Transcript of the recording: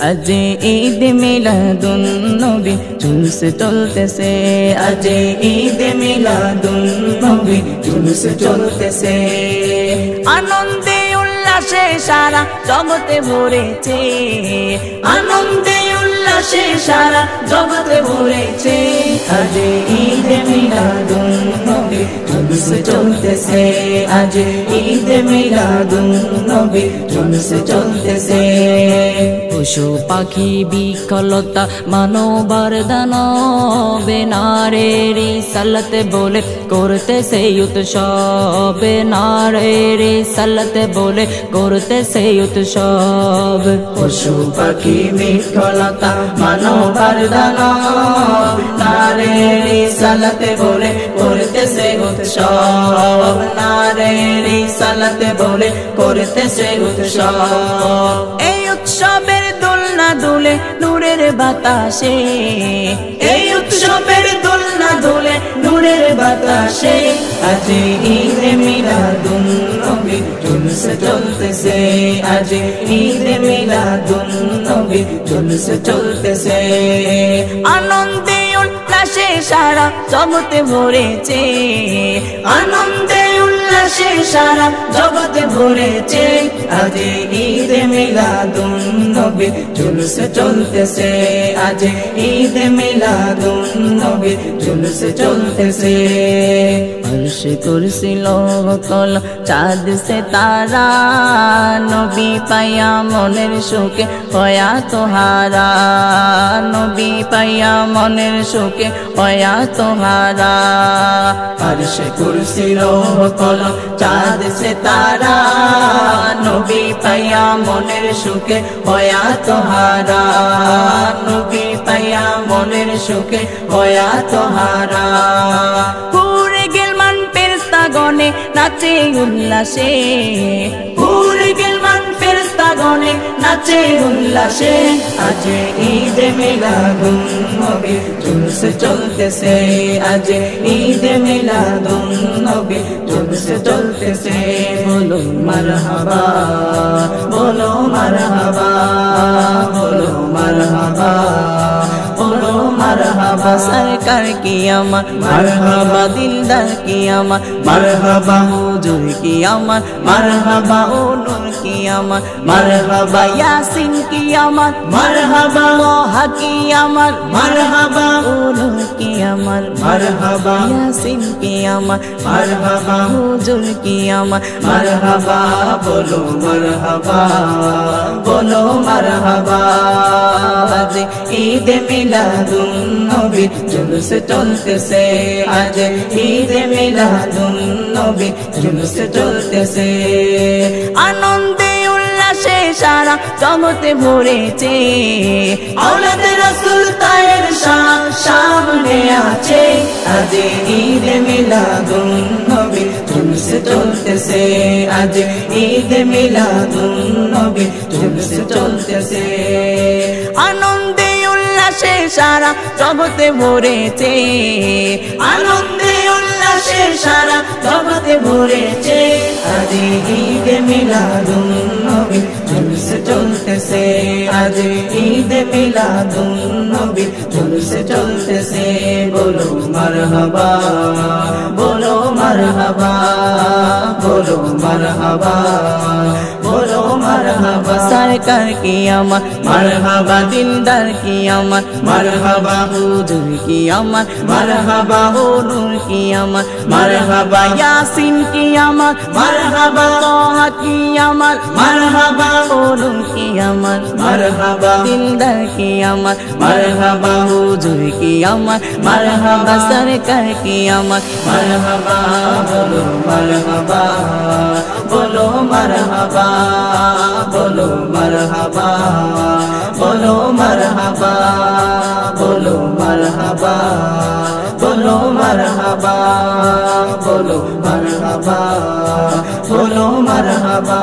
আজ ঈদ মিলাদুন নবী জুলুস চলতেছে, আজ ঈদ মিলাদুন নবী জুলুস চলতেছে। আনন্দে উল্লাসে সারা জগতে ভরেছে, আনন্দে উল্লাসে সারা জগতে ভরেছে। আজ ঈদ মিলাদুন নবী জুলুস চলতেছে, আজ ঈদ মিলাদুন নবী জুলুস চলতেছে। পশু পাখি বিকলতা মানবার দানবে নারীর রিসালাত বলে করতেছে উৎসব, নারীর রিসালাত বলে করতেছে উৎসব। পশু পাখি বিকলতা মানবার দানব নারীর রিসালাত বলে করতেছে উৎসব, নারীর রিসালাত বলে করতেছে উৎসব। এই উৎসবের দোলনা দুলে নূরের বাতাসে, এই উৎসবের দোলনা দুলে নূরের বাতাসে। আজ ঈদ মিলাদুন নবী জুলুস চলতেছে, আজ ঈদ মিলাদুন নবী জুলুস চলতেছে। আনন্দে উল্লাসে সারা জগতে ভরেছে, আনন্দে উল্লাসে সারা জগতে ভরেছে। আজ ঈদ মিলাদুন নবী জুলুস চলতেছে, আজ ঈদ মিলাদুন নবী জুলুস চলতেছে। अर्श कुर्सी लोह कल चाँद से तारा नबी पाया मनेर सुखे हया तोहारा, नबी पाया मनेर सुखे हया तोहारा। अर्श कुर्सी लोह कल चाँद से तारा नबी पाया मनेर सुखे हया तोहारा, नबी पाया मनेर सुखे हया तोहारा। গনে নাচে উল্লাসে, ভুলে গেলমান ফেরেশতা গনে নাচে উল্লাসে। আজ ঈদ মিলাদুন নবী জুলুস চলতেছে, আজ ঈদ মিলাদুন নবী জুলুস চলতেছে। বলো মারহাবা, বলো মারহাবা, বলো মারহাবা, বলো মারহাবা। সরকার কি আমার মারহাবা, দিলদার কি আমার মারহাবা, হুজুর কি আমার মারহাবা, ও নূর কি আমার মারহাবা, ইয়াসিন কি আমার মারহাবা, তোহা কি আমার মারহাবা, ও নূর কি আমার মারহাবা, ইয়াসিন কি আমার মারহাবা, হুজুর কি আমার মারহাবা। বলো মারহাবা, বলো মারহাবা। আজ ঈদ মিলাদুন নবী জুলুস চলতেছে, আজ ঈদ মিলাদুন নবী জুলুস চলতেছে। আনন্দে উল্লাসে সারা জগতে ভরেছে, আওলাদে রাসূল তায়ের সামনে আছে। আজ ঈদ মিলাদুন নবী জুলুস চলতেছে, আজ ঈদ মিলাদুন নবী জুলুস চলতেছে। আনন্দে উল্লাসে সারা জগতে ভরেছে, আনন্দে উল্লাসে সারা জগতে ভরেছে। আজ ঈদ মিলাদুন নবী জুলুস চলতেছে, আজ ঈদ মিলাদুন নবী জুলুস চলতেছে। বলো মারহাবা, বলো মারহাবা, বলো মারহাবা, বলো মারহাবা। সরকার কি আমার মারহাবা, দিলদার কি আমার মারহাবা, হুজুর কি আমার মারহাবা, ও নূর কি আমার মারহাবা, ইয়াসিন কি আমার মারহাবা, তোহা কি আমার মারহাবা, ও নূর কি আমার মারহাবা, দিলদার কি আমার মারহাবা, হুজুর কি আমার মারহাবা, সরকার কি আমার মারহাবা। বলো মারহাবা, বলো মারহাবা, বলো মারহাবা, বলো মারহাবা, বলো মারহাবা, বলো মারহাবা, বলো মারহাবা, বলো মারহাবা।